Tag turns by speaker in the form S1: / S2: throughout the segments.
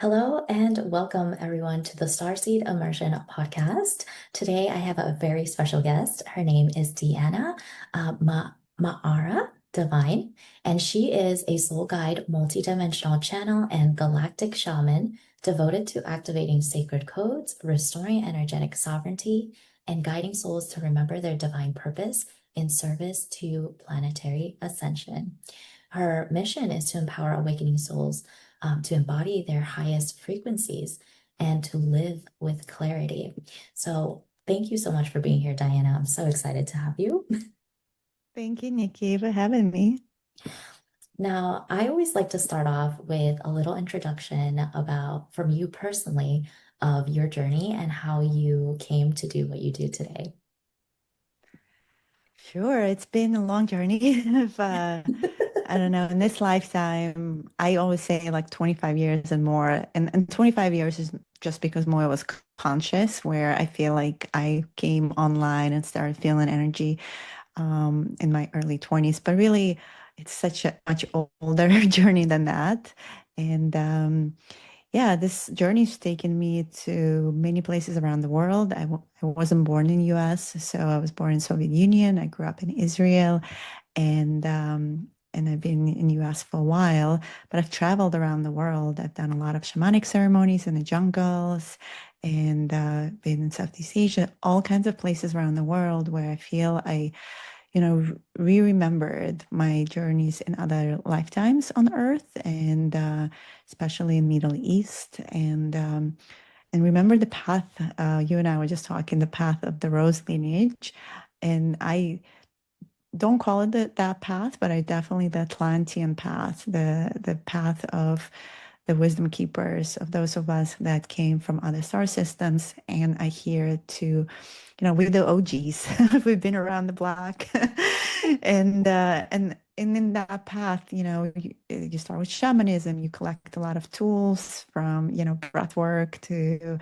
S1: Hello and welcome everyone to the Starseed Immersion podcast. Today I have a very special guest. Her name is Deanna Ma'ara Divine, and she is a soul guide, multidimensional channel, and galactic shaman devoted to activating sacred codes, restoring energetic sovereignty, and guiding souls to remember their divine purpose in service to planetary ascension. Her mission is to empower awakening souls to embody their highest frequencies and to live with clarity. So, thank you so much for being here, Diana. I'm so excited to have you.
S2: Thank you, Nikki, for having me.
S1: Now, I always like to start off with a little introduction about from you personally of your journey and how you came to do what you do today.
S2: Sure, it's been a long journey. Of, I don't know, in this lifetime, I always say like 25 years and more. And 25 years is just because more was conscious, where I feel like I came online and started feeling energy in my early 20s. But really, it's such a much older journey than that. And yeah, this journey's taken me to many places around the world. I wasn't born in the US, so I was born in Soviet Union. I grew up in Israel, and I've been in the US for a while, but I've traveled around the world. I've done a lot of shamanic ceremonies in the jungles and been in Southeast Asia, all kinds of places around the world where I feel I re-remembered my journeys in other lifetimes on Earth, and especially in Middle East, and remember the path. You and I were just talking the path of the rose lineage, and I don't call it that path, but I definitely the Atlantean path, the path of the wisdom keepers, of those of us that came from other star systems. And I hear to, we're the OGs. We've been around the block. And in that path, you start with shamanism, you collect a lot of tools from, breath work to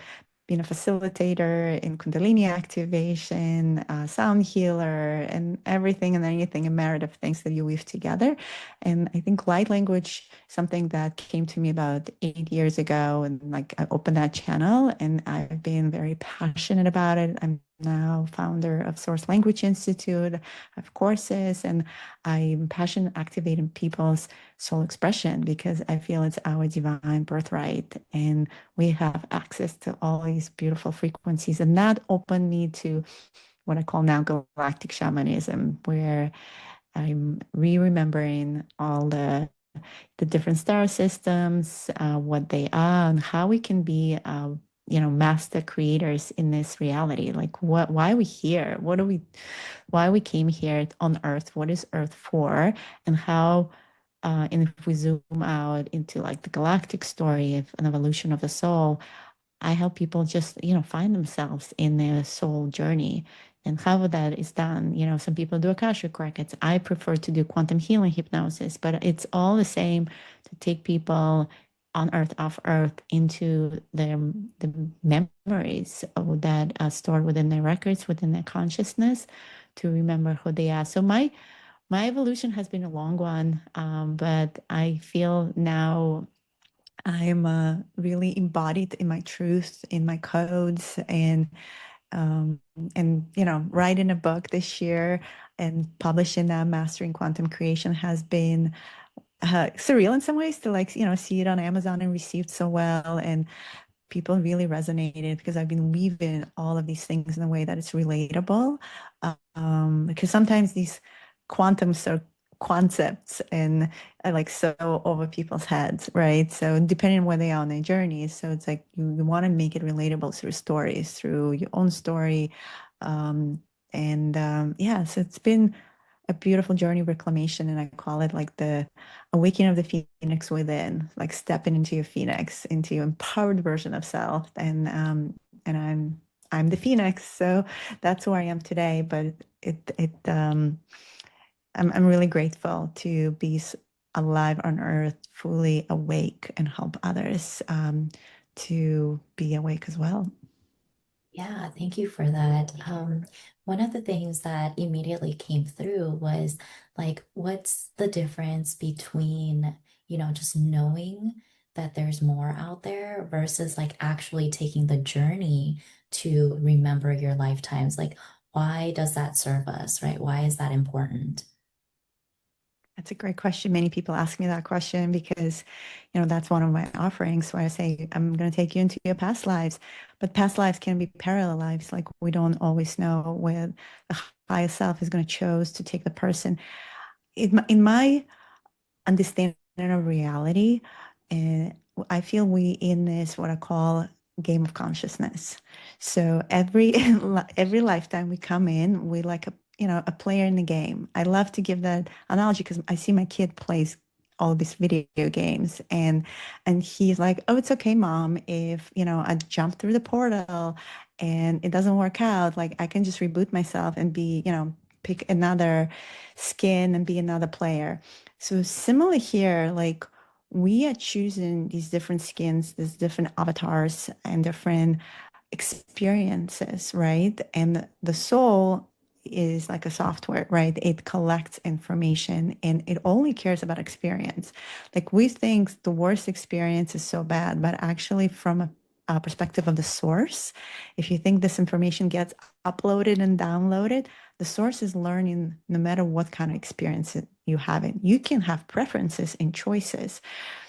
S2: being a facilitator in Kundalini activation, sound healer, and everything and anything, a merit of things that you weave together. And I think light language, something that came to me about 8 years ago, and like I opened that channel, and I've been very passionate about it. I'm now founder of Source Language Institute, of courses, and I'm passionate activating people's soul expression because I feel it's our divine birthright. And we have access to all these beautiful frequencies. And that opened me to what I call now galactic shamanism, where I'm re-remembering all the different star systems, what they are, and how we can be, master creators in this reality. Like, why are we here? Why we came here on Earth? What is Earth for? And how and if we zoom out into like the galactic story of an evolution of the soul, I help people just, find themselves in their soul journey. And how that is done, some people do Akashic records. I prefer to do quantum healing hypnosis, but it's all the same to take people on Earth, off Earth, into the memories that are stored within their records, within their consciousness, to remember who they are. So my evolution has been a long one, but I feel now I'm really embodied in my truth, in my codes, um, writing a book this year and publishing that Mastering Quantum Creation has been surreal in some ways to like see it on Amazon and received so well, and people really resonated because I've been weaving all of these things in a way that it's relatable. Because sometimes these quantums are concepts and are like so over people's heads, right? So depending on where they are on their journeys, so it's like you want to make it relatable through stories, through your own story. Yeah, so it's been a beautiful journey of reclamation, and I call it like the awakening of the phoenix within, like stepping into your phoenix, into your empowered version of self. And I'm the phoenix, so that's who I am today. But I'm really grateful to be alive on earth, fully awake, and help others to be awake as well.
S1: Yeah, thank you for that. One of the things that immediately came through was like, what's the difference between, just knowing that there's more out there versus like actually taking the journey to remember your lifetimes? Like, why does that serve us, right? Why is that important?
S2: That's a great question. Many people ask me that question because, you know, that's one of my offerings where I say, I'm going to take you into your past lives. But past lives can be parallel lives. Like we don't always know where the higher self is going to choose to take the person. In my understanding of reality, and I feel we in this what I call game of consciousness. So every lifetime we come in, we like a a player in the game. I love to give that analogy because I see my kid plays all these video games and he's like, oh, it's okay, mom, if I jump through the portal and it doesn't work out, like I can just reboot myself and be, pick another skin and be another player. So similar here, like we are choosing these different skins, these different avatars and different experiences, right? And the soul is like a software, right? It collects information and it only cares about experience. Like we think the worst experience is so bad, but actually from a perspective of the source, if you think this information gets uploaded and downloaded, the source is learning no matter what kind of experience you have it. You can have preferences and choices.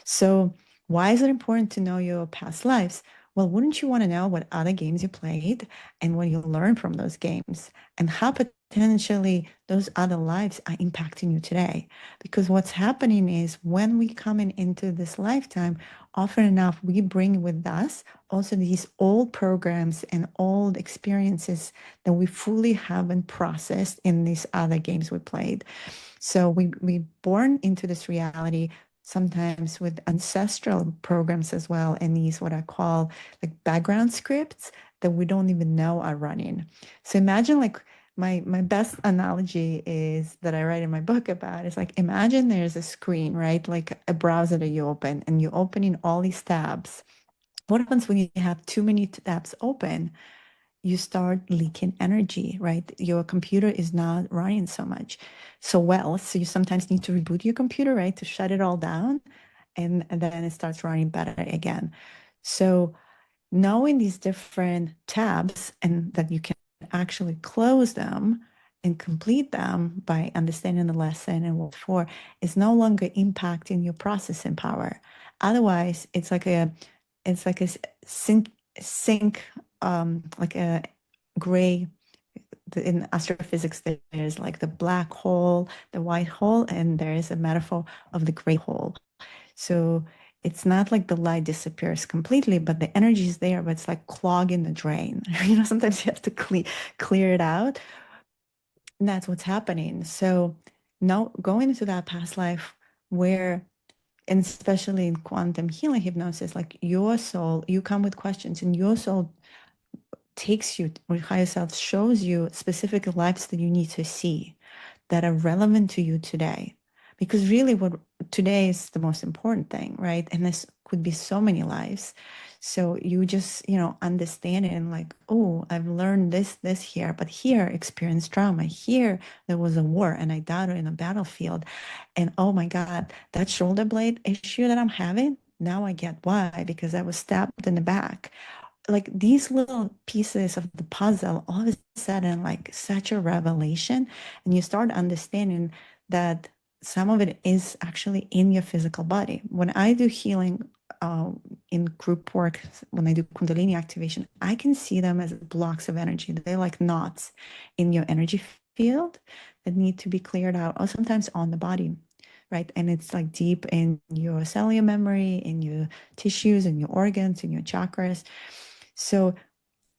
S2: So, why is it important to know your past lives? Well, wouldn't you want to know what other games you played and what you learned from those games and how potentially those other lives are impacting you today? Because what's happening is when we come into this lifetime, often enough, we bring with us also these old programs and old experiences that we fully haven't processed in these other games we played. So we born into this reality sometimes with ancestral programs as well, and these what I call like background scripts that we don't even know are running. So imagine like my best analogy is that I write in my book about is like imagine there's a screen, right? Like a browser that you open and you open in all these tabs. What happens when you have too many tabs open? You start leaking energy, right? Your computer is not running so much so well. So you sometimes need to reboot your computer, right, to shut it all down and then it starts running better again. So knowing these different tabs and that you can actually close them and complete them by understanding the lesson and what for is no longer impacting your processing power. Otherwise, it's like a sync like a gray in astrophysics there's like the black hole, the white hole, and there is a metaphor of the gray hole. So it's not like the light disappears completely, but the energy is there, but it's like clogging the drain. Sometimes you have to clear it out. And that's what's happening. So now going into that past life where, and especially in quantum healing hypnosis, like your soul, you come with questions and your soul takes you, or higher self shows you specific lives that you need to see that are relevant to you today. Because really, what today is the most important thing, right? And this could be so many lives. So you just, understand it and like, oh, I've learned this here, but here experienced trauma. Here there was a war and I died in a battlefield. And oh my God, that shoulder blade issue that I'm having, now I get why, because I was stabbed in the back. Like these little pieces of the puzzle all of a sudden like such a revelation, and you start understanding that some of it is actually in your physical body. When I do healing uh, in group work, when I do kundalini activation, I can see them as blocks of energy. They're like knots in your energy field that need to be cleared out, or sometimes on the body, right? And it's like deep in your cellular memory, in your tissues, in your organs, in your chakras. So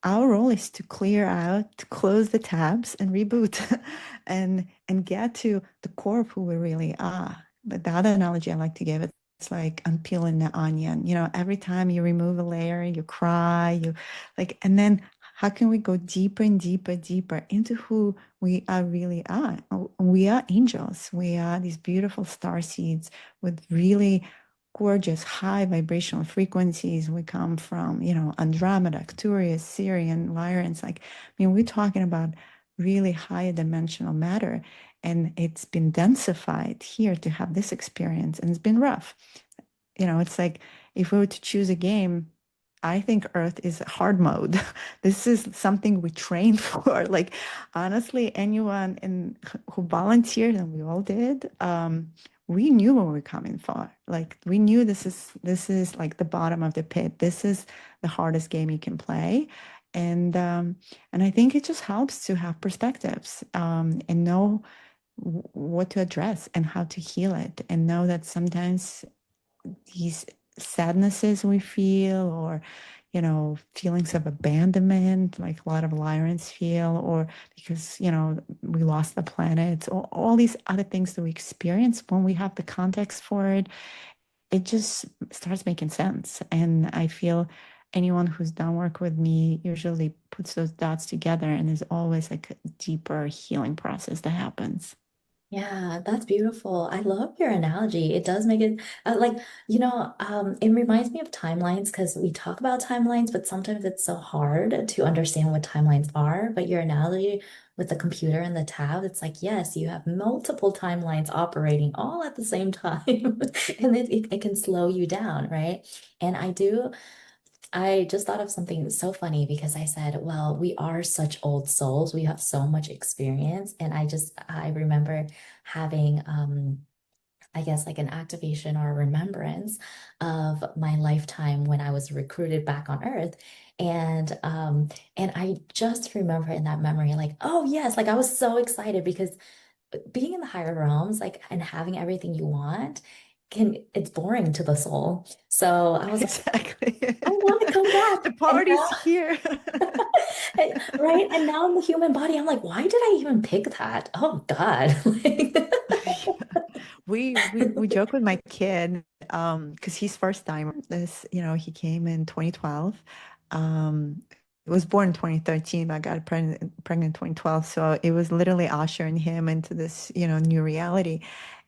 S2: our role is to clear out, to close the tabs and reboot and get to the core of who we really are. But the other analogy I like to give it, it's like unpeeling the onion. Every time you remove a layer, you cry, you like, and then how can we go deeper and deeper, deeper into who we are really are? We are angels. We are these beautiful star seeds with really gorgeous high vibrational frequencies. We come from, Andromeda, Arcturus, Sirian, Lyrans. Like, I mean, we're talking about really high dimensional matter. And it's been densified here to have this experience. And it's been rough. It's like if we were to choose a game, I think Earth is hard mode. This is something we train for. Like, honestly, anyone who volunteered, and we all did, we knew what we were coming for. Like, we knew this is like the bottom of the pit. This is the hardest game you can play. And I think it just helps to have perspectives, and know what to address and how to heal it, and know that sometimes these sadnesses we feel, or feelings of abandonment, like a lot of Lyrans feel, or because we lost the planet, or all these other things that we experience, when we have the context for it, it just starts making sense. And I feel anyone who's done work with me usually puts those dots together, and there's always like a deeper healing process that happens.
S1: Yeah, that's beautiful. I love your analogy. It does make it like, it reminds me of timelines because we talk about timelines, but sometimes it's so hard to understand what timelines are. But your analogy with the computer and the tab, it's like, yes, you have multiple timelines operating all at the same time, and it can slow you down, right? And I just thought of something so funny because I said, well, we are such old souls. We have so much experience. And I remember having, I guess, like an activation or a remembrance of my lifetime when I was recruited back on Earth. And I just remember in that memory, like, oh yes, like I was so excited because being in the higher realms, like, and having everything you want it's boring to the soul. So I was like,
S2: Exactly.
S1: I want to come back.
S2: The
S1: And
S2: party's
S1: now
S2: here.
S1: right? And now in the human body, I'm like, why did I even pick that? Oh God.
S2: We joke with my kid, because he's first timer. He came in 2012. He was born in 2013, but I got pregnant in 2012. So it was literally ushering him into this, new reality.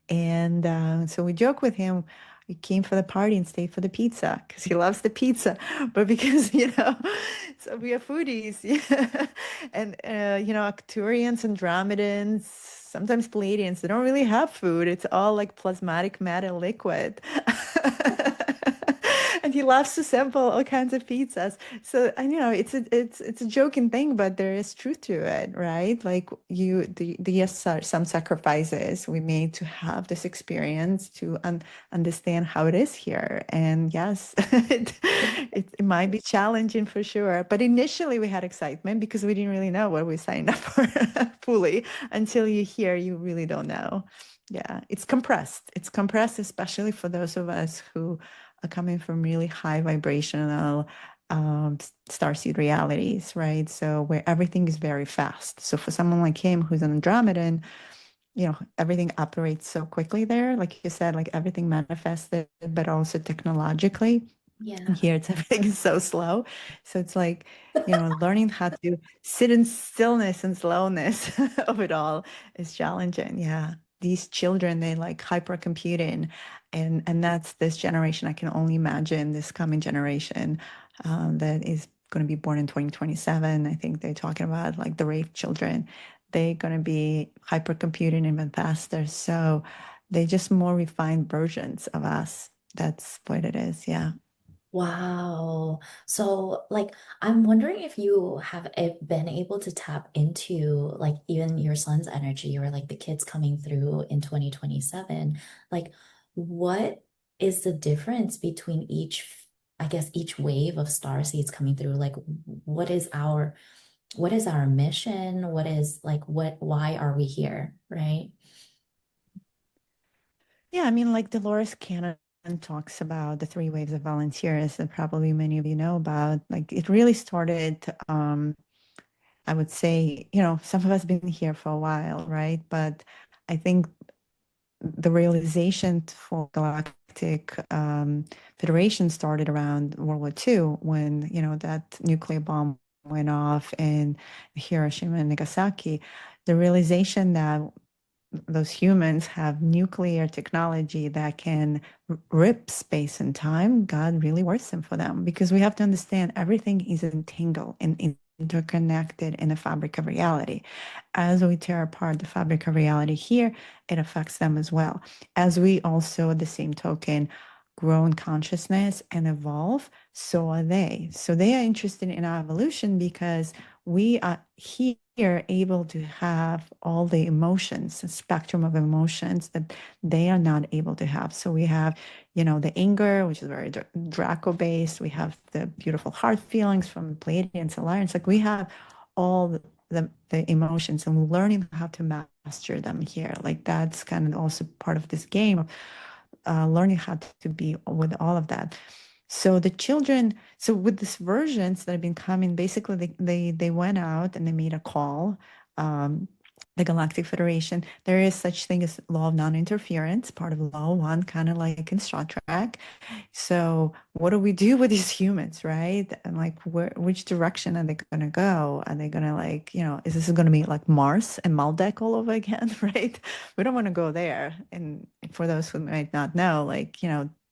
S2: And so we joke with him. He came for the party and stayed for the pizza because he loves the pizza. But because, so we are foodies. Yeah. And, Arcturians, Andromedans, sometimes Palladians, they don't really have food. It's all like plasmatic matter liquid. And he loves to sample all kinds of pizzas. So, and it's a joking thing, but there is truth to it, right? Like yes, some sacrifices we made to have this experience, to understand how it is here. And yes, it might be challenging for sure. But initially we had excitement because we didn't really know what we signed up for fully. Until you hear, you really don't know. Yeah, it's compressed. It's compressed, especially for those of us who are coming from really high vibrational starseed realities, right? So where everything is very fast. So for someone like him who's an Andromedan, everything operates so quickly there. Like you said, like everything manifested, but also technologically. And
S1: Yeah.
S2: here it's everything is so slow. So it's like, learning how to sit in stillness and slowness of it all is challenging. Yeah. These children, they like hypercomputing. And that's this generation. I can only imagine this coming generation that is going to be born in 2027. I think they're talking about like the rave children. They're going to be hypercomputing even faster. So they're just more refined versions of us. That's what it is. Yeah.
S1: Wow. So, like, I'm wondering if you have been able to tap into like even your son's energy or like the kids coming through in 2027. Like, what is the difference between I guess, each wave of star seeds coming through? Like, what is our mission? What is like, why are we here? Right?
S2: Yeah, I mean, like Dolores Cannon talks about the three waves of volunteers that probably many of you know about. Like it really started, I would say, some of us been here for a while, right? But I think the realization for Galactic Federation started around World War II when, that nuclear bomb went off in Hiroshima and Nagasaki. The realization that those humans have nuclear technology that can rip space and time, God really worsened for them because we have to understand everything is entangled and interconnected in the fabric of reality. As we tear apart the fabric of reality here, it affects them as well. As we also, at the same token, grow in consciousness and evolve, so are they. So they are interested in our evolution because we are here able to have all the emotions, the spectrum of emotions that they are not able to have. So we have, the anger, which is very Draco based. We have the beautiful heart feelings from Pleiadians and Lyrians. Like we have all the emotions, and learning how to master them here. Like that's kind of also part of this game of learning how to be with all of that. So the children, so with these versions that have been coming, basically they went out and they made a call. Um, the Galactic Federation, there is such thing as law of non-interference, part of law one, kind of like in Star Trek. So what do we do with these humans, right? And like which direction are they gonna go? Are they gonna like, is this gonna be like Mars and Maldek all over again, right? We don't want to go there. And for those who might not know, like,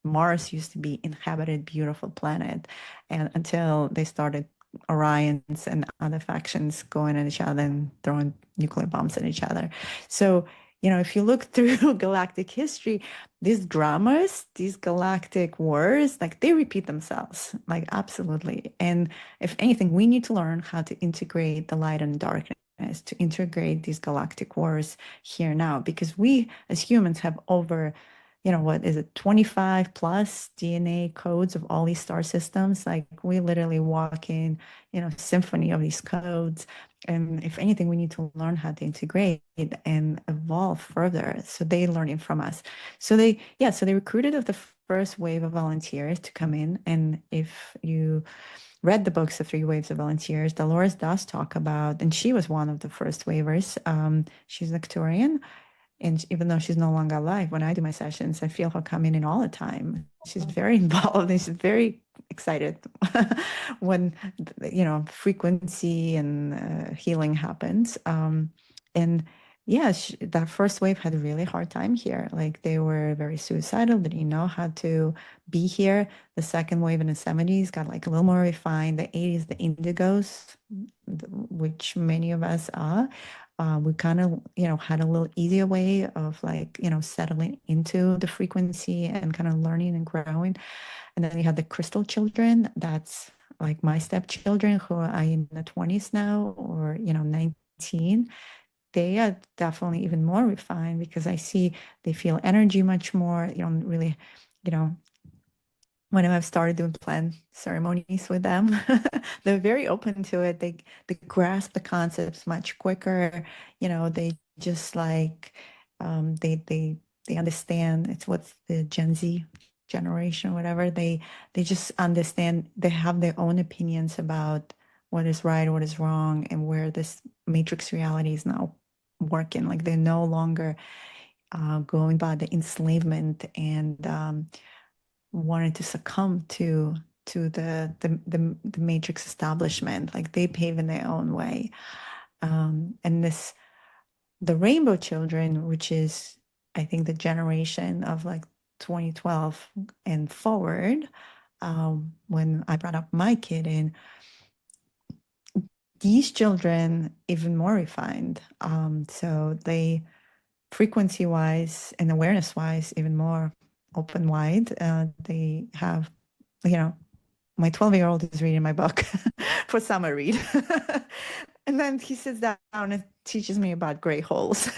S2: Mars used to be inhabited, beautiful planet. And until they started Orions and other factions going at each other and throwing nuclear bombs at each other. So, if you look through galactic history, these dramas, these galactic wars, like they repeat themselves, like absolutely. And if anything, we need to learn how to integrate the light and darkness, to integrate these galactic wars here now, because we as humans have over, what is it, 25 plus DNA codes of all these star systems. Like we literally walk in, symphony of these codes. And if anything, we need to learn how to integrate and evolve further. So they learning from us. So they recruited the first wave of volunteers to come in. And if you read the books, The Three Waves of Volunteers, Dolores does talk about, and she was one of the first waivers. She's Victorian. And even though she's no longer alive, when I do my sessions, I feel her coming in all the time. She's very involved and she's very excited when, frequency and healing happens. And yeah, that first wave had a really hard time here. Like they were very suicidal. They didn't know how to be here. The second wave in the 70s got like a little more refined. The 80s, the indigos, which many of us are, we kind of, had a little easier way of like, settling into the frequency and kind of learning and growing. And then you had the crystal children. That's like my stepchildren who are in the 20s now, or, 19. They are definitely even more refined because I see they feel energy much more. You don't really, you know, when I've started doing plant ceremonies with them, they're very open to it. They grasp the concepts much quicker. They just like they understand. It's what's the Gen Z generation, whatever. They just understand. They have their own opinions about what is right, what is wrong, and where this matrix reality is now working. Like they're no longer going by the enslavement and wanted to succumb to the matrix establishment. Like they pave in their own way. And the rainbow children, which is I think the generation of like 2012 and forward, when I brought up my kid in, these children even more refined. So they frequency wise and awareness wise even more open wide. They have, you know, my 12-year-old is reading my book for summer read. And then he sits down and teaches me about gray holes.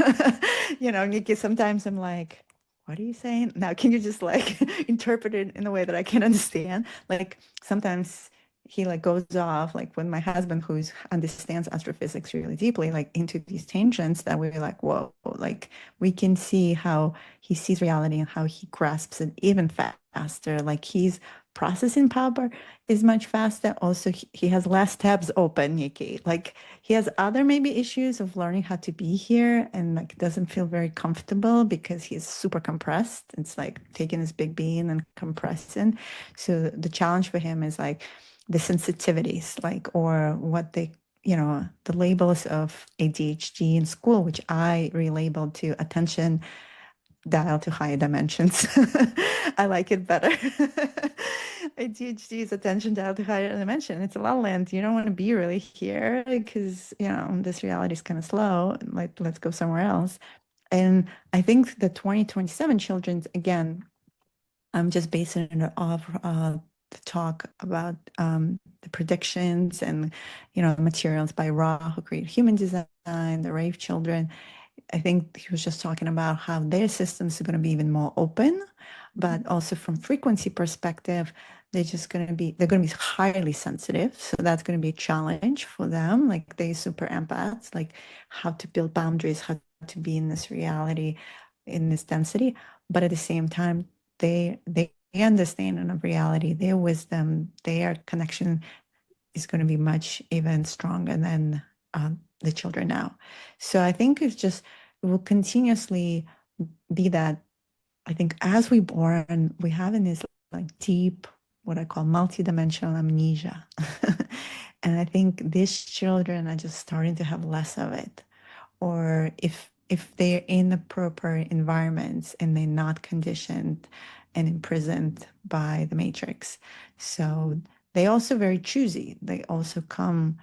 S2: Nikki, sometimes I'm like, what are you saying? Now, can you just like interpret it in a way that I can understand? Like sometimes he like goes off, like when my husband, who understands astrophysics really deeply, like into these tangents that we're like, whoa, like we can see how he sees reality and how he grasps it even faster. Like he's processing power is much faster. Also, he has less tabs open, Nikki. Like he has other maybe issues of learning how to be here and like doesn't feel very comfortable because he's super compressed. It's like taking his big bean and compressing. So the challenge for him is like the sensitivities, like, or what they, the labels of ADHD in school, which I relabeled to attention dial to higher dimensions. I like it better. ADHD is attention dial to higher dimension. It's a La La Land. You don't want to be really here because, this reality is kind of slow. Like, let's go somewhere else. And I think the 2027 children, again, just basing it off the talk about the predictions and materials by Ra, who created human design, the Rave children. I think he was just talking about how their systems are going to be even more open, but also from frequency perspective, they're going to be highly sensitive. So that's going to be a challenge for them. Like they super empaths, like how to build boundaries, how to be in this reality, in this density. But at the same time, they understand of reality, their wisdom, their connection is going to be much even stronger than the children now. So I think it will continuously be that. I think as we born, we have in this like deep, what I call multidimensional amnesia. And I think these children are just starting to have less of it. Or if they're in the proper environments and they're not conditioned and imprisoned by the matrix. So they also very choosy. They also come,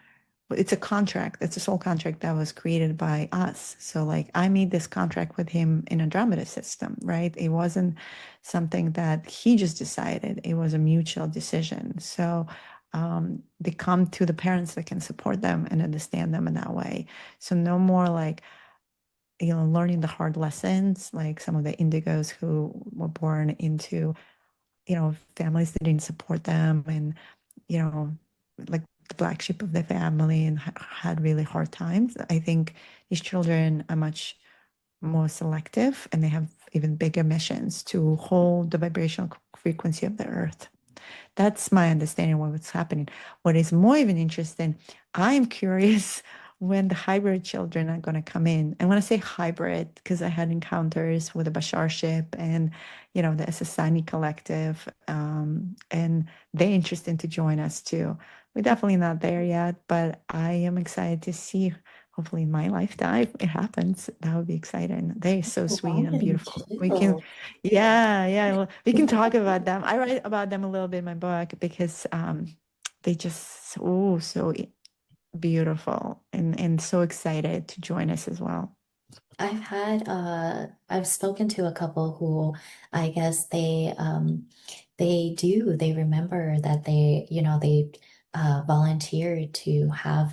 S2: it's a contract. It's a soul contract that was created by us. So like I made this contract with him in Andromeda system, right? It wasn't something that he just decided. It was a mutual decision. So they come to the parents that can support them and understand them in that way. So no more like, learning the hard lessons, like some of the indigos who were born into, families that didn't support them and, you know, like the black sheep of the family and had really hard times. I think these children are much more selective and they have even bigger missions to hold the vibrational frequency of the earth. That's my understanding of what's happening. What is more even interesting, I'm curious when the hybrid children are going to come in. And when I say hybrid, because I had encounters with the Bashar ship and, the Ssani collective, and they're interested to join us too. We're definitely not there yet, but I am excited to see. Hopefully, in my lifetime, it happens. That would be exciting. They're so
S1: Oh,
S2: sweet and
S1: mine
S2: beautiful. We can
S1: too.
S2: yeah, yeah. Well, we can talk about them. I write about them a little bit in my book because they just so beautiful and so excited to join us as well.
S1: I've spoken to a couple who I guess they remember that they volunteered to have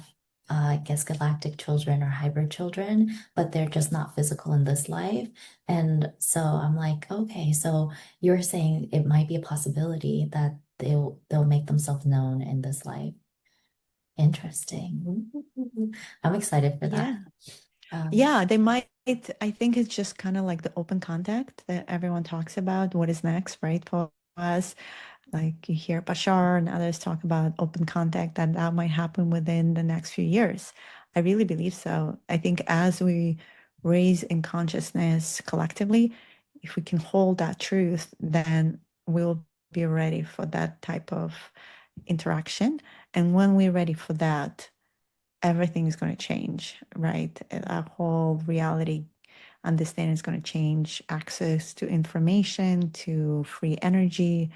S1: I guess galactic children or hybrid children, but they're just not physical in this life. And so I'm like, okay, so you're saying it might be a possibility that they'll make themselves known in this life. Interesting. I'm excited for that.
S2: Yeah.
S1: Um,
S2: Yeah, they might. I think it's just kind of like the open contact that everyone talks about. What is next, right? For us, like you hear Bashar and others talk about open contact, that might happen within the next few years. I really believe so. I think as we raise in consciousness collectively, if we can hold that truth, then we'll be ready for that type of interaction. And when we're ready for that, everything is going to change, right? Our whole reality understanding is going to change, access to information, to free energy,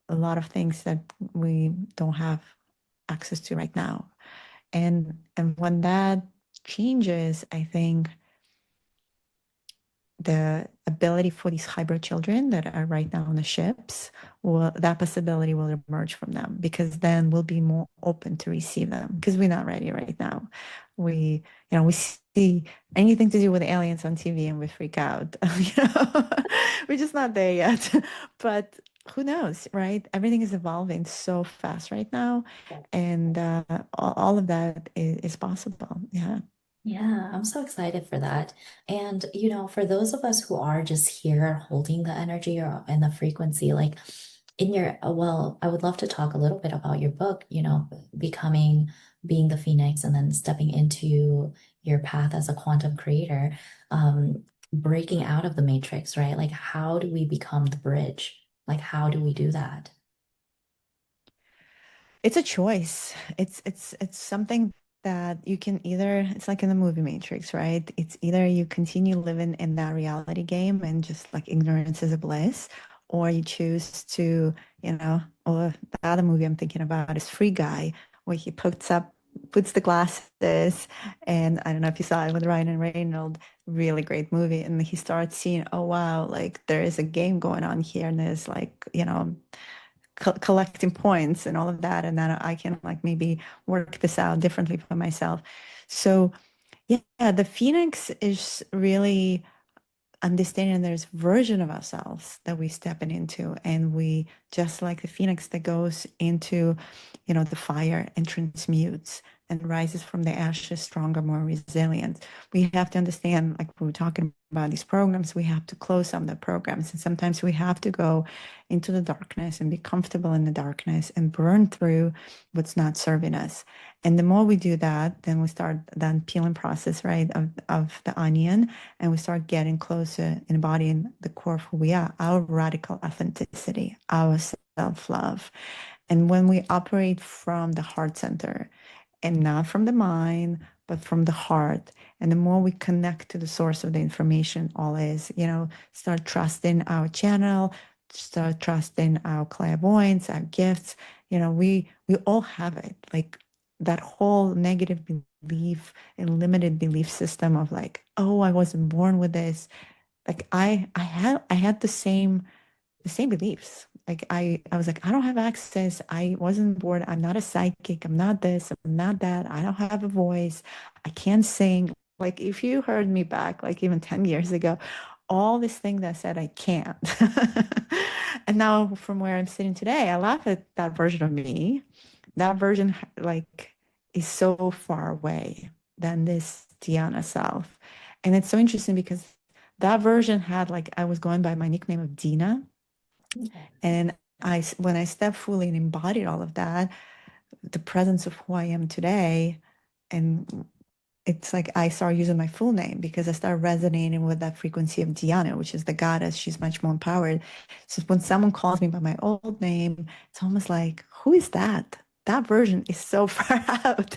S2: a lot of things that we don't have access to right now. And when that changes, I think the ability for these hybrid children that are right now on the ships, that possibility will emerge from them because then we'll be more open to receive them because we're not ready right now. We see anything to do with aliens on TV and we freak out. We're just not there yet. But who knows, right? Everything is evolving so fast right now, and all of that is possible. Yeah.
S1: Yeah, I'm so excited for that. And, for those of us who are just here holding the energy or and the frequency, like well, I would love to talk a little bit about your book, being the Phoenix and then stepping into your path as a quantum creator, breaking out of the matrix, right? Like, how do we become the bridge? Like, how do we do that?
S2: It's a choice. It's something that you can either, it's like in the movie Matrix, right? It's either you continue living in that reality game and just like ignorance is a bliss, or you choose to, or the other movie I'm thinking about is Free Guy, where he puts up puts the glasses, and I don't know if you saw it with Ryan Reynolds, really great movie. And he starts seeing, oh wow, like there is a game going on here, and there's like, collecting points and all of that, and then I can like maybe work this out differently for myself. So yeah, the Phoenix is really understanding there's version of ourselves that we stepping into, and we just like the phoenix that goes into the fire and transmutes and rises from the ashes stronger, more resilient. We have to understand, like we were talking about these programs, we have to close some of the programs, and sometimes we have to go into the darkness and be comfortable in the darkness and burn through what's not serving us. And the more we do that, then we start that peeling process, right, of the onion, and we start getting closer, embodying the core of who we are, our radical authenticity, our self-love. And when we operate from the heart center and not from the mind, but from the heart, and the more we connect to the source of the information, all is, start trusting our channel, start trusting our clairvoyance, our gifts. We all have it. Like that whole negative belief and limited belief system of like, oh, I wasn't born with this. Like I had the same beliefs. Like I was like, I don't have access. I wasn't born. I'm not a psychic. I'm not this. I'm not that. I don't have a voice. I can't sing. Like if you heard me back, like even 10 years ago, all this thing that said I can't. And now from where I'm sitting today, I laugh at that version of me. That version like is so far away than this Diana self. And it's so interesting because that version had like I was going by my nickname of Dina. And when I stepped fully and embodied all of that, the presence of who I am today, and it's like I start using my full name because I start resonating with that frequency of Diana, which is the goddess. She's much more empowered. So when someone calls me by my old name, it's almost like, who is that? That version is so far out.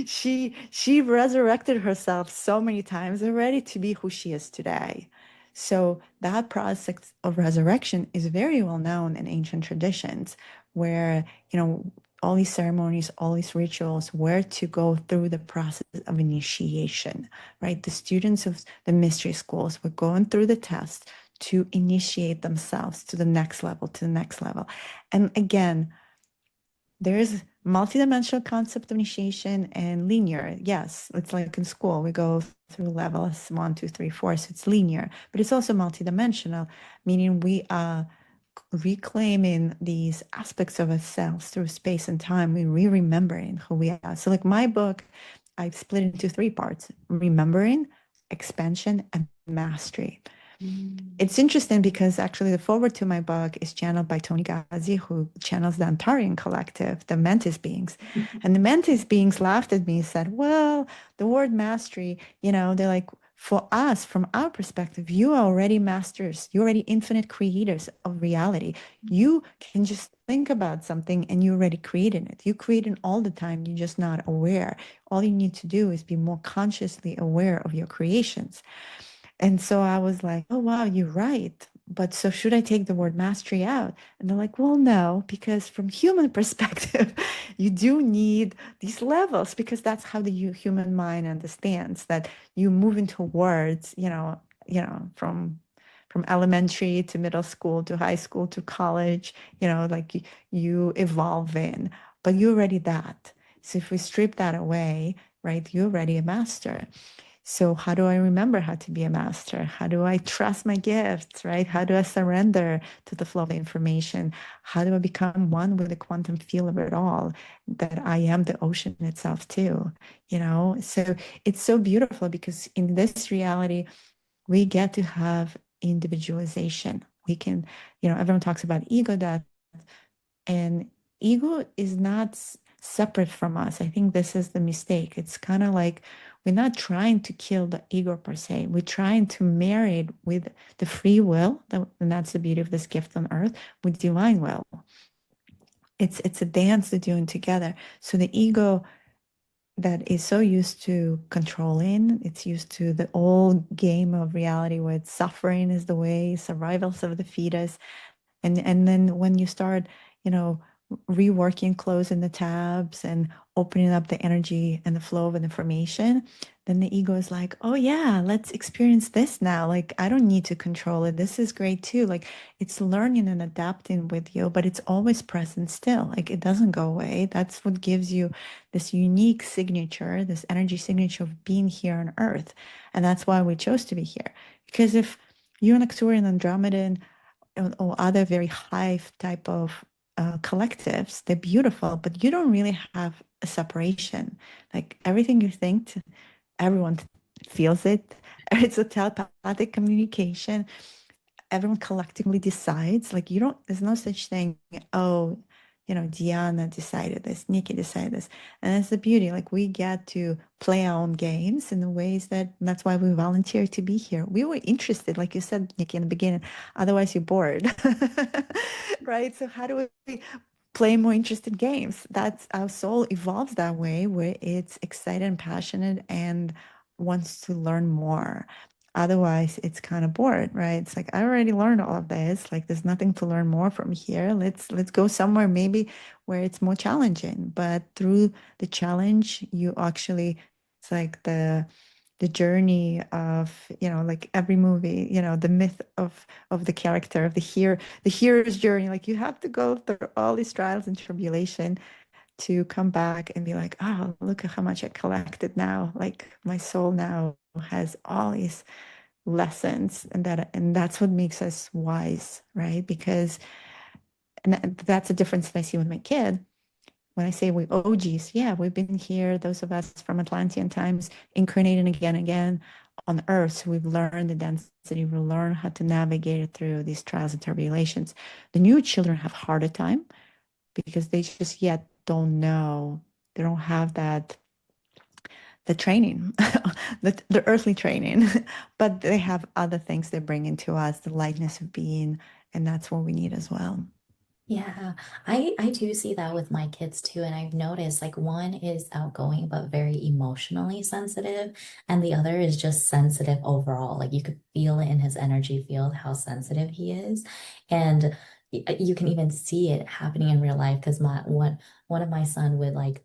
S2: She resurrected herself so many times already to be who she is today. So that process of resurrection is very well known in ancient traditions, where all these ceremonies, all these rituals were to go through the process of initiation, right? The students of the mystery schools were going through the test to initiate themselves to the next level, to the next level. And again, there is multidimensional concept of initiation and linear. Yes, it's like in school, we go through levels 1, 2, 3, 4, so it's linear, but it's also multidimensional, meaning we are reclaiming these aspects of ourselves through space and time. We're re-remembering who we are. So like my book, I've split into three parts: remembering, expansion, and mastery.
S1: Mm.
S2: It's interesting because actually the forward to my book is channeled by Tony Ghazi, who channels the Antarian collective, the Mantis beings. And the Mantis beings laughed at me and said, well, the word mastery, they're like, for us, from our perspective, you are already masters. You're already infinite creators of reality. You can just think about something and you're already creating it. You create it all the time. You're just not aware. All you need to do is be more consciously aware of your creations. And so I was like, oh, wow, you're right. But so should I take the word mastery out? And they're like, well, no, because from human perspective, you do need these levels because that's how the human mind understands that you move into words, from elementary to middle school to high school to college, like you evolve in, but you're already that. So if we strip that away, right, you're already a master. So how do I remember how to be a master? How do I trust my gifts, right? How do I surrender to the flow of information? How do I become one with the quantum field of it all, that I am the ocean itself too, So it's so beautiful because in this reality, we get to have individualization. We can, everyone talks about ego death, and ego is not separate from us. I think this is the mistake. It's kind of like we're not trying to kill the ego per se. We're trying to marry it with the free will, and that's the beauty of this gift on earth, with divine will. It's a dance they're doing together. So the ego that is so used to controlling, it's used to the old game of reality where suffering is the way, survivals of the fetus, and then when you start, you know, reworking, closing the tabs and opening up the energy and the flow of information, then the ego is like, oh yeah, let's experience this now. Like, I don't need to control it. This is great too. Like, it's learning and adapting with you, but it's always present still. Like, it doesn't go away. That's what gives you this unique signature, this energy signature of being here on Earth. And that's why we chose to be here. Because if you're an Arcturian, Andromedan, or other very high type of collectives, they're beautiful, but you don't really have a separation. Like everything you think, everyone feels it. It's a telepathic communication. Everyone collectively decides. Like you don't, there's no such thing, oh, Diana decided this, Nikki decided this. And that's the beauty. Like we get to play our own games in the ways that's why we volunteer to be here. We were interested, like you said, Nikki, in the beginning. Otherwise, you're bored. Right? So how do we play more interesting games? That's our soul evolves that way, where it's excited and passionate and wants to learn more. Otherwise, it's kind of bored, right? It's like I already learned all of this. Like there's nothing to learn more from here. Let's go somewhere maybe where it's more challenging. But through the challenge, you actually it's like the journey of, like every movie, the myth of the character of the hero's journey. Like you have to go through all these trials and tribulation to come back and be like, oh, look at how much I collected now. Like my soul now has all these lessons, and that's what makes us wise, right? Because that's a difference that I see with my kid. When I say we OGs, yeah, we've been here, those of us from Atlantean times, incarnating again and again on Earth. So we've learned the density, we learn how to navigate through these trials and tribulations. The new children have harder time because they just yet don't know. They don't have the training, the earthly training, but they have other things they bring into us, the lightness of being, and that's what we need as well.
S1: Yeah, I do see that with my kids too, and I've noticed like one is outgoing but very emotionally sensitive, and the other is just sensitive overall. Like you could feel it in his energy field how sensitive he is, and you can even see it happening in real life because my one of my son would like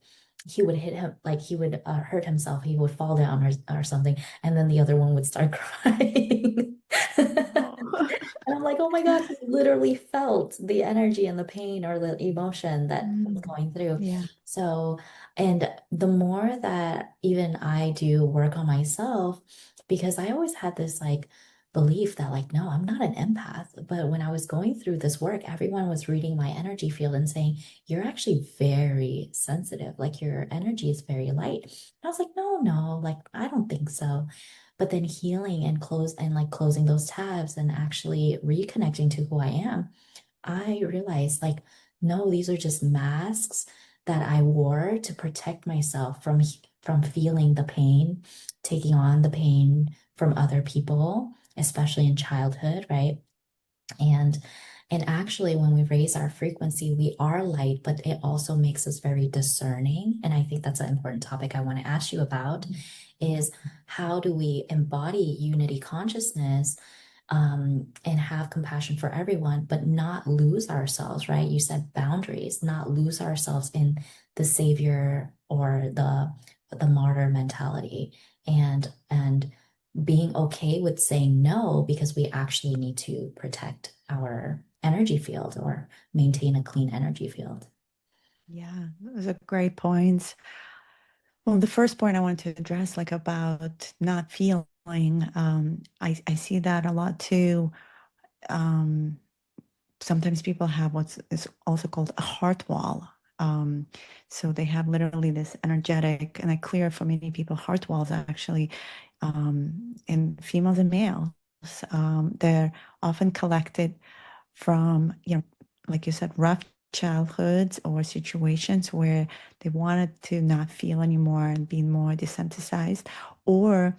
S1: he would hit him like he would hurt himself, he would fall down or something, and then the other one would start crying.
S2: Oh.
S1: And I'm like, oh my God, he literally felt the energy and the pain or the emotion that was
S2: Mm,
S1: going through.
S2: yeah.
S1: So, and the more that even I do work on myself, because I always had this like belief that like, no, I'm not an empath. But when I was going through this work, everyone was reading my energy field and saying, you're actually very sensitive. Like your energy is very light. And I was like, no, no, like I don't think so. But then healing and closing those tabs and actually reconnecting to who I am, I realized like, no, these are just masks that I wore to protect myself from feeling the pain, taking on the pain from other people, especially in childhood, right? And and actually when we raise our frequency, we are light, but it also makes us very discerning. And I think that's an important topic I want to ask you about is how do we embody unity consciousness and have compassion for everyone, but not lose ourselves, right? You said boundaries, not lose ourselves in the savior or the martyr mentality and being okay with saying no because we actually need to protect our energy field or maintain a clean energy field.
S2: Yeah, those are great points. Well, the first point I want to address, like about not feeling, I see that a lot too. Um, Sometimes people have what's is also called a heart wall. Um, so they have literally this energetic, and I clear for many people heart walls actually, in females and males. They're often collected from, like you said, rough childhoods or situations where they wanted to not feel anymore and be more desensitized, or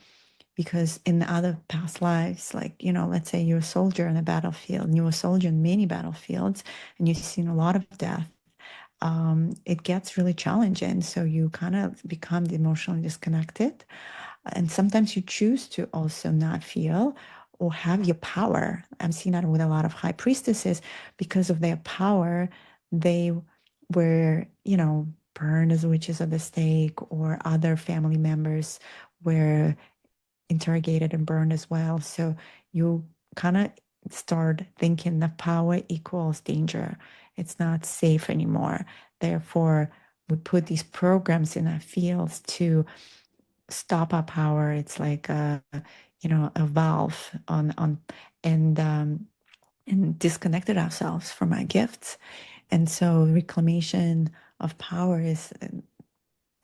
S2: because in other past lives, like, let's say you're a soldier in a battlefield and you're a soldier in many battlefields and you've seen a lot of death, it gets really challenging. So you kind of become emotionally disconnected. And sometimes you choose to also not feel or have your power. I'm seeing that with a lot of high priestesses because of their power. They were, burned as witches at the stake, or other family members were interrogated and burned as well. So you kind of start thinking that power equals danger. It's not safe anymore. Therefore, we put these programs in our fields to stop our power. It's like a valve on and disconnected ourselves from our gifts. And so reclamation of power is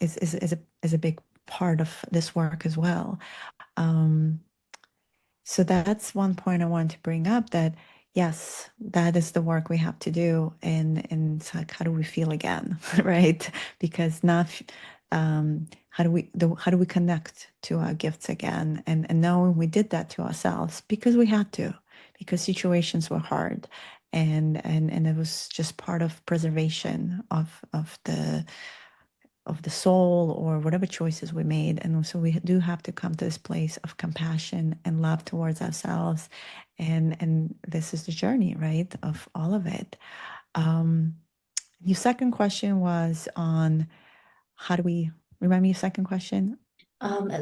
S2: a big part of this work as well. Um, so that's one point I wanted to bring up, that yes, that is the work we have to do. And it's like, how do we feel again, right? Because now, how do we connect to our gifts again? And knowing we did that to ourselves because we had to, because situations were hard, and it was just part of preservation of the soul, or whatever choices we made. And so we do have to come to this place of compassion and love towards ourselves. And this is the journey, right, of all of it. Um, your second question was on how do we remind me your second question?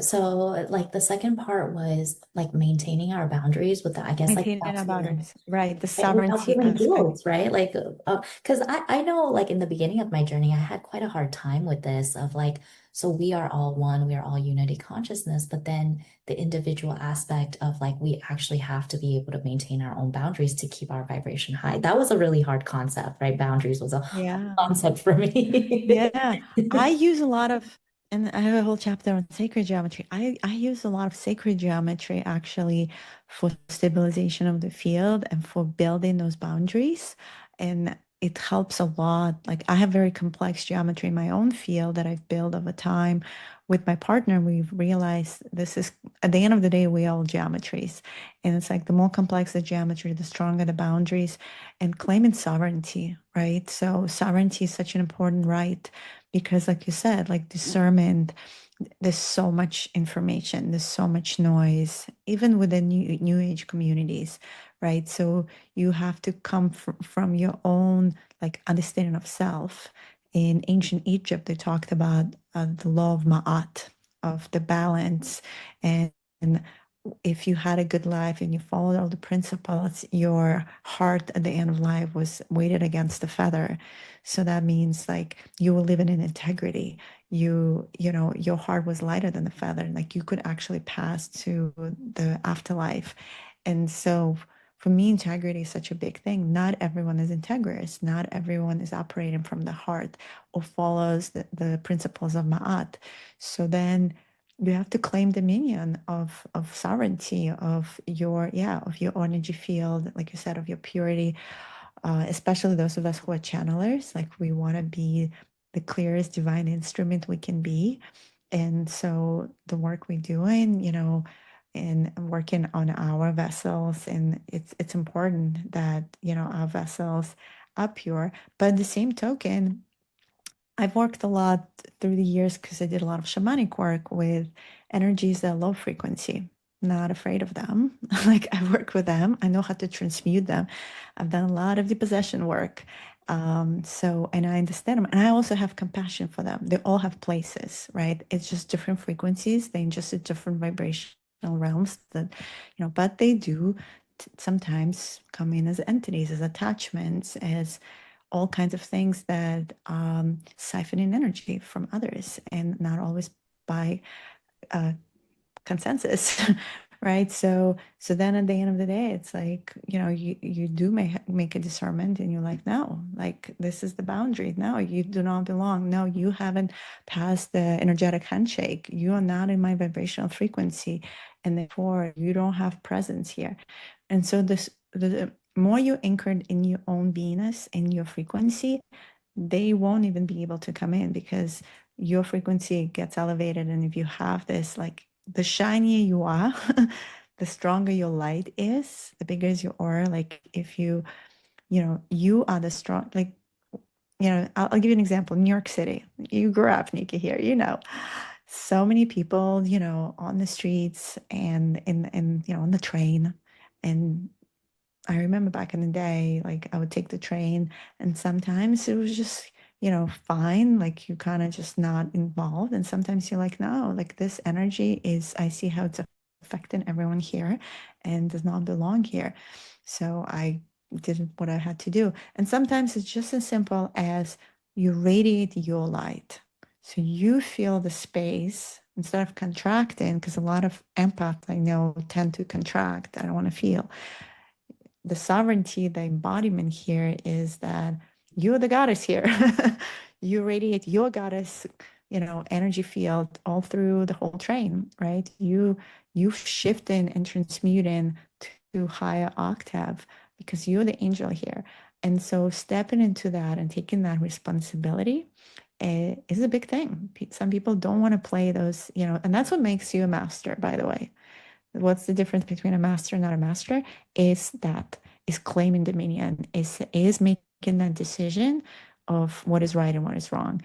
S1: So like the second part was like maintaining our boundaries with the, I guess like
S2: Maintaining
S1: without
S2: our
S1: feeling,
S2: boundaries, right? The
S1: right, without
S2: sovereignty
S1: feeling
S2: aspect.
S1: guilt, right? Like, because I know like in the beginning of my journey, I had quite a hard time with this of like, so we are all one, we are all unity consciousness, but then the individual aspect of like, we actually have to be able to maintain our own boundaries to keep our vibration high. That was a really hard concept, right? Boundaries was a hard
S2: Yeah.
S1: concept for me.
S2: Yeah, I use a lot of, and I have a whole chapter on sacred geometry. I use a lot of sacred geometry actually for stabilization of the field and for building those boundaries. And it helps a lot. Like I have very complex geometry in my own field that I've built over time. With my partner, we've realized this is, at the end of the day, we all geometries. And it's like the more complex the geometry, the stronger the boundaries, and claiming sovereignty, right? So sovereignty is such an important right because, like you said, like discernment, there's so much information, there's so much noise, even within new age communities, right? So you have to come from your own like understanding of self. In ancient Egypt, they talked about the law of Ma'at, of the balance, and if you had a good life and you followed all the principles, your heart at the end of life was weighted against the feather. So that means like you were living in integrity. Your heart was lighter than the feather. Like you could actually pass to the afterlife. And so for me, integrity is such a big thing. Not everyone is integrous. Not everyone is operating from the heart or follows the principles of Ma'at. So then you have to claim dominion of sovereignty of your, yeah, of your energy field, like you said, of your purity. Especially those of us who are channelers, like we want to be the clearest divine instrument we can be. And so the work we're doing, in working on our vessels, and it's important that our vessels are pure. But at the same token, I've worked a lot through the years because I did a lot of shamanic work with energies that are low frequency. Not afraid of them. Like I work with them. I know how to transmute them. I've done a lot of depossession work. And I understand them. And I also have compassion for them. They all have places, right? It's just different frequencies. They're just at different vibrational realms but they do sometimes come in as entities, as attachments, as all kinds of things that siphon in energy from others, and not always by uh, consensus, right? So then at the end of the day, it's like, you do make a discernment, and you're like, no, like this is the boundary. No, you do not belong. No, you haven't passed the energetic handshake. You are not in my vibrational frequency, and therefore you don't have presence here. And so the more you're anchored in your own beingness and your frequency, they won't even be able to come in because your frequency gets elevated. And if you have this, like the shinier you are, the stronger your light is, the bigger is your aura. Like if you are the strong, like, I'll give you an example. New York City, you grew up, Nika, here, so many people, on the streets and on the train. And I remember back in the day, like I would take the train, and sometimes it was just, fine, like you kind of just not involved. And sometimes you're like, no, like this energy is, I see how it's affecting everyone here and does not belong here. So I did what I had to do. And sometimes it's just as simple as you radiate your light. So you feel the space instead of contracting, because a lot of empaths I know tend to contract. I don't want to feel. The sovereignty, the embodiment here is that you're the goddess here. You radiate your goddess, energy field all through the whole train, right? You shifting and transmuting to higher octave because you're the angel here. And so stepping into that and taking that responsibility is a big thing. Some people don't want to play those, and that's what makes you a master, by the way. What's the difference between a master and not a master? Is that is claiming dominion, is making that decision of what is right and what is wrong.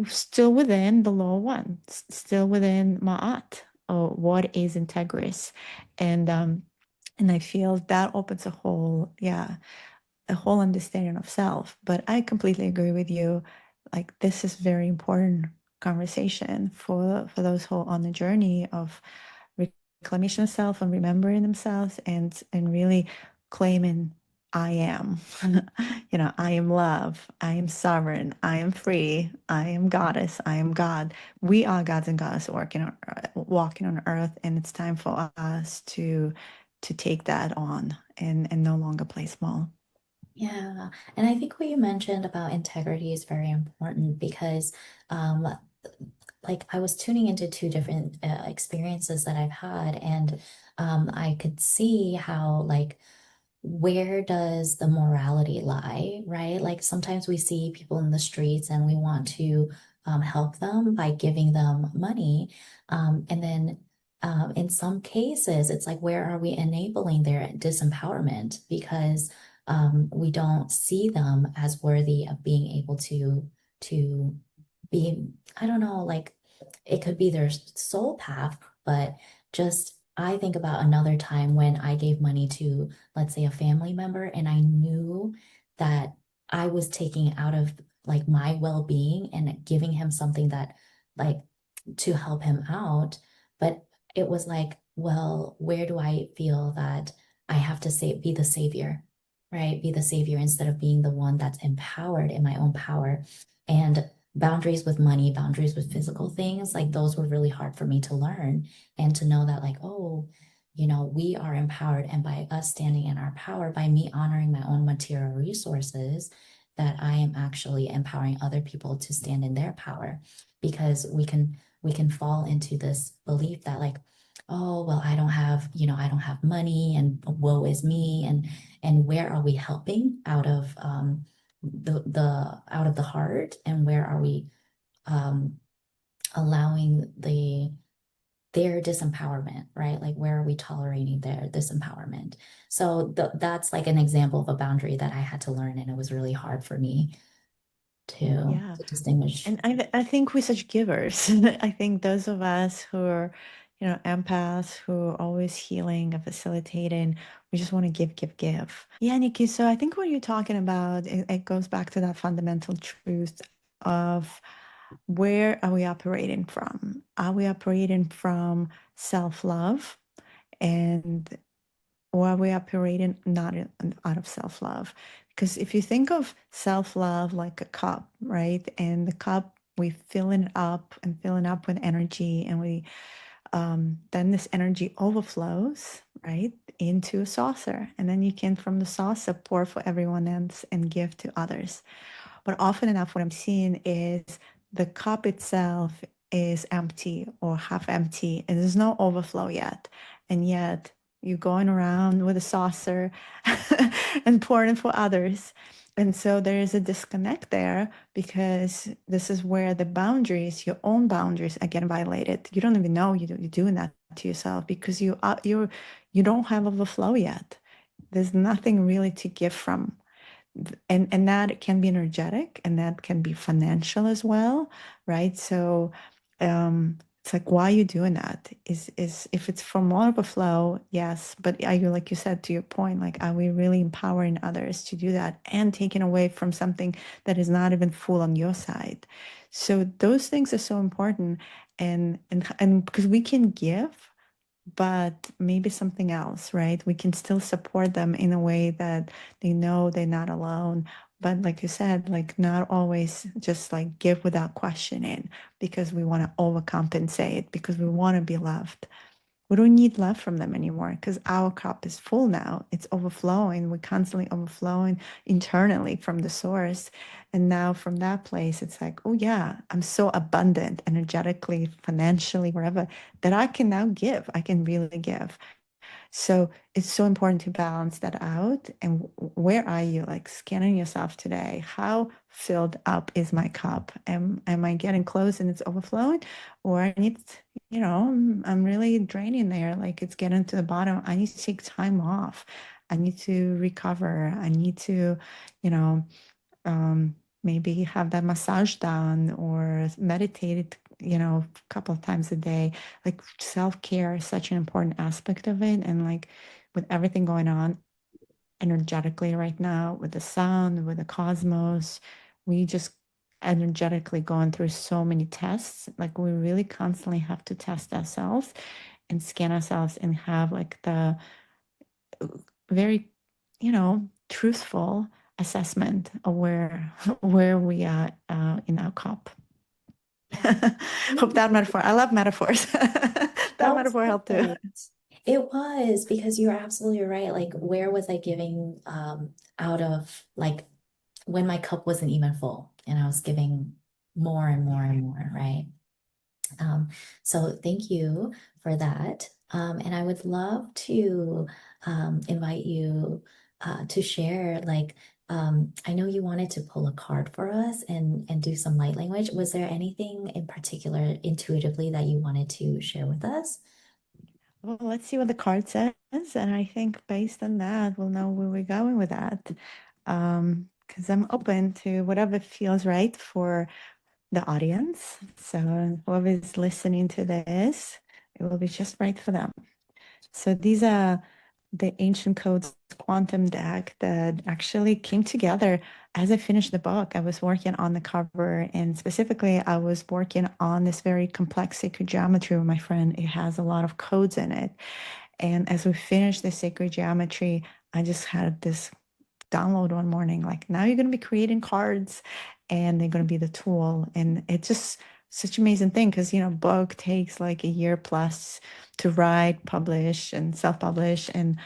S2: Still within the law of one, still within Ma'at, or what is integrous. And I feel that opens a whole understanding of self. But I completely agree with you. Like this is very important conversation for those who are on the journey of reclamation of self and remembering themselves and really claiming I am. I am love. I am sovereign. I am free. I am goddess. I am God. We are gods and goddesses walking on earth, and it's time for us to take that on and no longer play small.
S1: Yeah, and I think what you mentioned about integrity is very important because, um, like I was tuning into two different experiences that I've had, and I could see how like where does the morality lie, right? Like sometimes we see people in the streets and we want to help them by giving them money. And then in some cases, it's like, where are we enabling their disempowerment? Because we don't see them as worthy of being able to be, I don't know, like it could be their soul path, but just I think about another time when I gave money to, let's say, a family member, and I knew that I was taking out of like my well-being and giving him something that like to help him out. But it was like, well, where do I feel that I have to say be the savior, right? Be the savior instead of being the one that's empowered in my own power. And boundaries with money, boundaries with physical things, like those were really hard for me to learn and to know that, like, oh, we are empowered. And by us standing in our power, by me honoring my own material resources, that I am actually empowering other people to stand in their power because we can fall into this belief that like, oh, well, I don't have money and woe is me. And where are we helping out of the out of the heart, and where are we um allowing their disempowerment, right? Like where are we tolerating their disempowerment? So that's like an example of a boundary that I had to learn, and it was really hard for me
S2: Yeah.
S1: to distinguish.
S2: And I think we're such givers. I think those of us who are, empaths, who are always healing and facilitating, we just want to give, give, give. Yeah, Nikki. So I think what you're talking about, it goes back to that fundamental truth of where are we operating from? Are we operating from self-love and or are we operating not out of self-love? Because if you think of self-love like a cup, right? And the cup, we filling up with energy, and we then this energy overflows, right, into a saucer, and then you can from the saucer pour for everyone else and give to others. But often enough, what I'm seeing is the cup itself is empty or half empty, and there's no overflow yet. And yet you're going around with a saucer and pouring for others. And so there is a disconnect there because this is where the boundaries, your own boundaries, are getting violated. You don't even know you're doing that to yourself because you don't have overflow yet. There's nothing really to give from, and that can be energetic and that can be financial as well, right? So It's like, why are you doing that? Is if it's for more of a flow, yes. But are you, like you said, to your point, like, are we really empowering others to do that and taking away from something that is not even full on your side? So those things are so important. And because we can give, but maybe something else, right? We can still support them in a way that they know they're not alone. But like you said, like not always just like give without questioning because we want to overcompensate, because we want to be loved. We don't need love from them anymore because our cup is full now. It's overflowing. We're constantly overflowing internally from the source. And now from that place, it's like, oh, yeah, I'm so abundant energetically, financially, wherever, that I can now give. I can really give. So it's so important to balance that out. And where are you, like scanning yourself today? How filled up is my cup? Am I getting close and it's overflowing? Or I need, I'm really draining there. Like it's getting to the bottom. I need to take time off. I need to recover. I need to, you know, maybe have that massage done or meditate, a couple of times a day. Like self-care is such an important aspect of it. And like with everything going on energetically right now, with the sun, with the cosmos, we just energetically going through so many tests. Like we really constantly have to test ourselves and scan ourselves and have like the very, truthful assessment of where where we are in our cup. Hope that metaphor. I love metaphors. That
S1: That was
S2: metaphor helped too.
S1: perfect. It was because you're absolutely right. Like, where was I giving out of like when my cup wasn't even full and I was giving more and more and more, right? Um, so thank you for that. And I would love to invite you to share, like, I know you wanted to pull a card for us and do some light language. Was there anything in particular intuitively that you wanted to share with us?
S2: Well, let's see what the card says, and I think based on that, we'll know where we're going with that. Because I'm open to whatever feels right for the audience. So whoever's listening to this, it will be just right for them. So these are the ancient codes quantum deck that actually came together as I finished the book. I was working on the cover, and specifically, I was working on this very complex sacred geometry with my friend. It has a lot of codes in it. And as we finished the sacred geometry, I just had this download one morning like, now you're going to be creating cards and they're going to be the tool. And it's just such an amazing thing because, book takes like a year plus to write, publish, and self-publish. And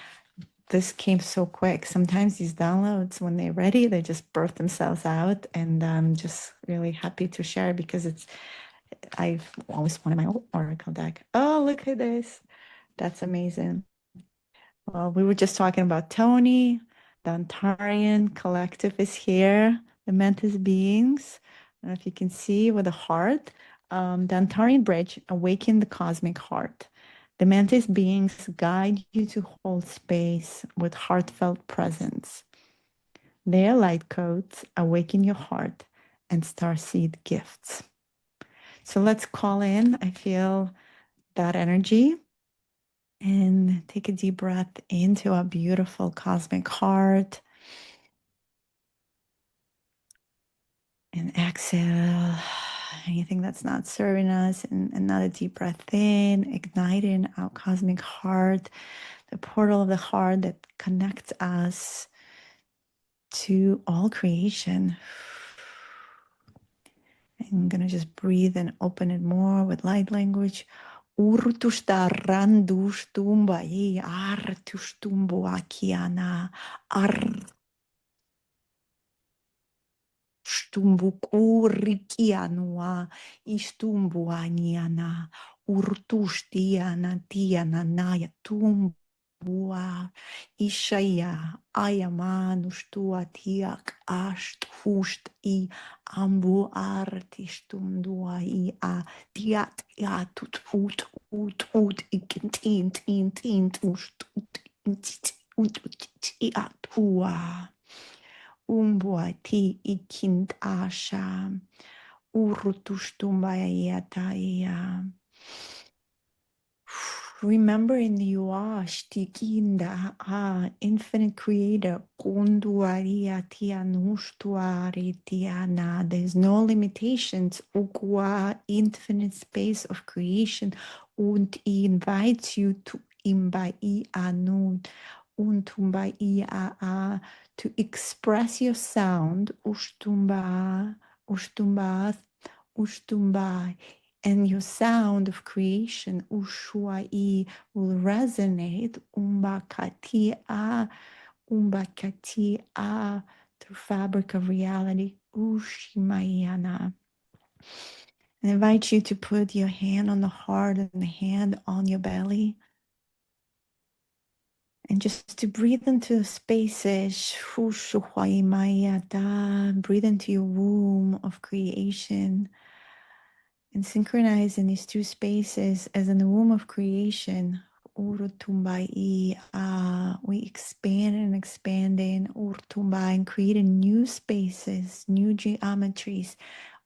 S2: this came so quick. Sometimes these downloads, when they're ready, they just birth themselves out. And I'm just really happy to share because I've always wanted my own oracle deck. Oh, look at this. That's amazing. Well, we were just talking about Tony. The Antarian Collective is here. The Mantis beings. I don't know if you can see with a heart. The Antarian Bridge, awaken the cosmic heart. The Mantis beings guide you to hold space with heartfelt presence. Their light codes awaken your heart and starseed gifts. So let's call in. I feel that energy. And take a deep breath into our beautiful cosmic heart. And exhale anything that's not serving us. And another deep breath in, igniting our cosmic heart, the portal of the heart that connects us to all creation. I'm going to just breathe and open it more with light language. Urtushta randustumba i artustumbo akiana ar Stumbukurrikianua, istumbuaniana, urtustiana, tiana, naya, tumbua, ishaya, ayamanustua, tiak, ast, hust, I, ambu, artistundua, I, a, tiat, ja, tut, ut, ikintin, tin, tin, ust, tua. Umbuati ikintasha. Urutushtumbaya. Remembering you are Stikinda, infinite creator, Kunduaria Tianushtuari Tiana. There's no limitations. Ukwa, infinite space of creation. Und he invites you to imbai anud, untumbai a to express your sound. Ushtumba, ushtumba, ushtumba, and your sound of creation, Ushuai, will resonate, Umbakatia, through fabric of reality, Ushimayana. I invite you to put your hand on the heart and the hand on your belly. And just to breathe into the spaces, breathe into your womb of creation. And synchronize in these two spaces as in the womb of creation. Urutumbai, we expand and expanding Urutumbai and creating new spaces, new geometries.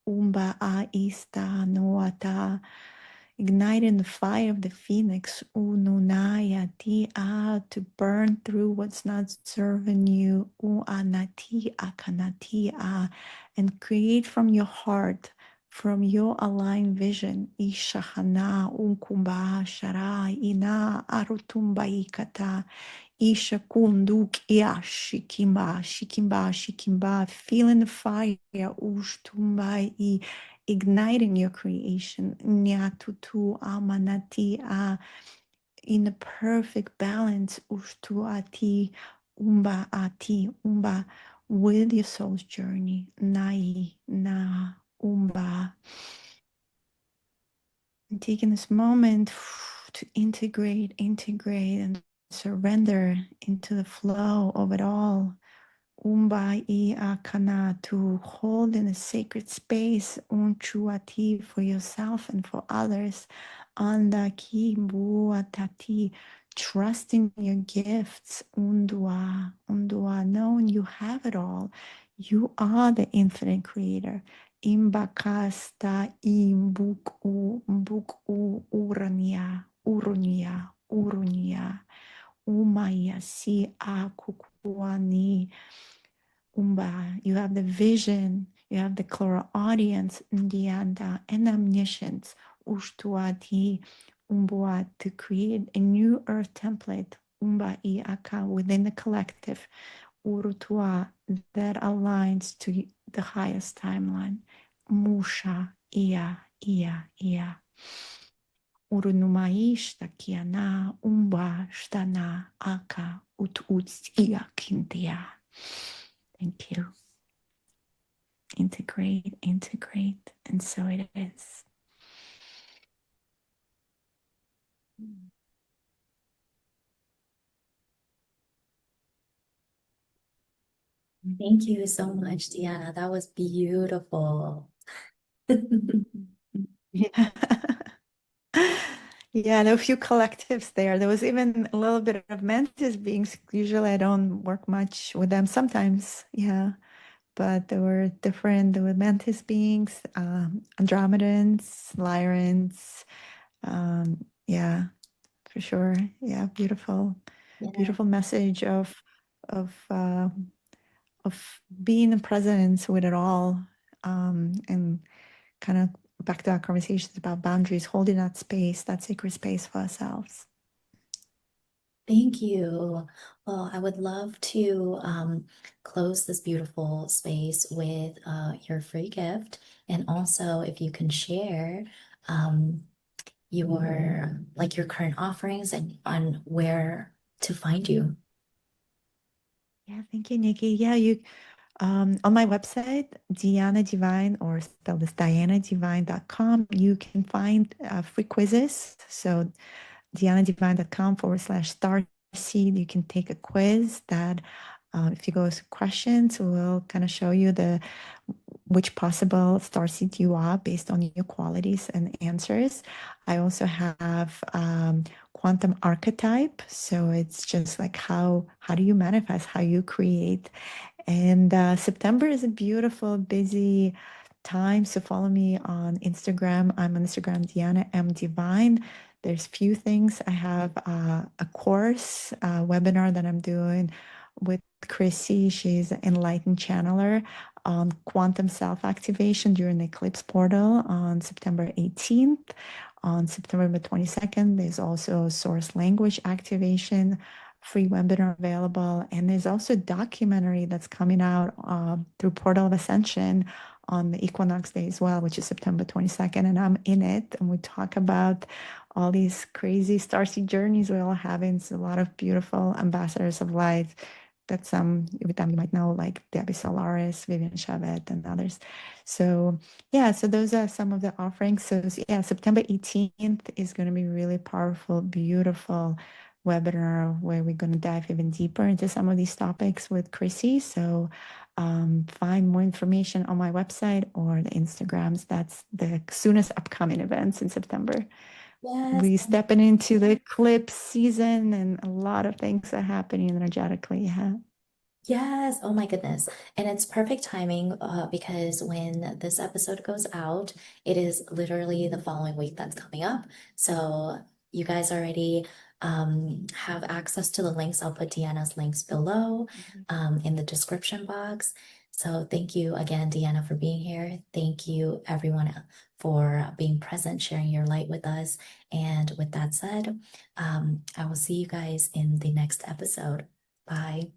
S2: Umba a ista noata, igniting the fire of the phoenix, ununaya ti a, to burn through what's not serving you, uanati akanati a, and create from your heart, from your aligned vision, ishahana unkumba shara ina arutumbai kata, isha kunduk ia shikimba shikimba shikimba, feeling the fire ushtumbai, igniting your creation, nyatutu amanati a, in the perfect balance, ushtuati umba, with your soul's journey, nai na umba. And taking this moment to integrate, and surrender into the flow of it all. Umbai akana, to hold in a sacred space, unchuati, for yourself and for others. Andaki buatati, trusting your gifts. Undua, knowing you have it all. You are the infinite creator. Imbakasta imbuku urunia umaya si akukuani. Umba, you have the vision, you have the clairaudience, Ndianda, and omniscience, Ushtuati, Umbua, to create a new earth template, Umba I Aka, within the collective, Urutua, that aligns to the highest timeline, Musha, Ia. Urunumaish takiana, Umba, Shtana, Aka, Ia Kintia. Thank you. Integrate, and so it is.
S1: Thank you so much, Deanna. That was beautiful.
S2: Yeah. Yeah, there were a few collectives there. There was even a little bit of mantis beings. Usually I don't work much with them, sometimes, yeah. But there were mantis beings, Andromedans, Lyrans, yeah, for sure. Yeah, beautiful,
S1: Yeah.
S2: beautiful message of uh, of being in presence with it all, and kind of back to our conversations about boundaries, holding that space, that sacred space for ourselves.
S1: Thank you. Well, I would love to close this beautiful space with your free gift. And also, if you can share um, your current offerings and on where to find you.
S2: Yeah, thank you, Nikki. Yeah, you on my website, Diana Divine, or spell this dianadivine.com, you can find free quizzes. So dianadivine.com/starseed, you can take a quiz that if you go to questions, will kind of show you which possible starseed you are based on your qualities and answers. I also have quantum archetype, so it's just like how do you manifest, how you create. And September is a beautiful, busy time. So follow me on Instagram. I'm on Instagram, Deanna M. Divine. There's few things. I have a course, a webinar that I'm doing with Chrissy. She's an enlightened channeler on quantum self-activation during the eclipse portal on September 18th. On September 22nd, there's also source language activation free webinar available. And there's also a documentary that's coming out through Portal of Ascension on the equinox day as well, which is September 22nd. And I'm in it. And we talk about all these crazy starseed journeys we're all having. So a lot of beautiful ambassadors of light that some with them you might know, like Debbie Solaris, Vivian Chavette, and others. So yeah, so those are some of the offerings. So yeah, September 18th is going to be really powerful, beautiful webinar where we're going to dive even deeper into some of these topics with Chrissy. So find more information on my website or the Instagrams. That's the soonest upcoming events in September.
S1: Yes.
S2: We stepping into the eclipse season and a lot of things are happening energetically. Yeah.
S1: Yes, oh my goodness. And it's perfect timing because when this episode goes out, it is literally the following week that's coming up. So you guys already have access to the links. I'll put Deanna's links below in the description box. So thank you again, Deanna, for being here. Thank you, everyone, for being present, sharing your light with us. And with that said, I will see you guys in the next episode. Bye.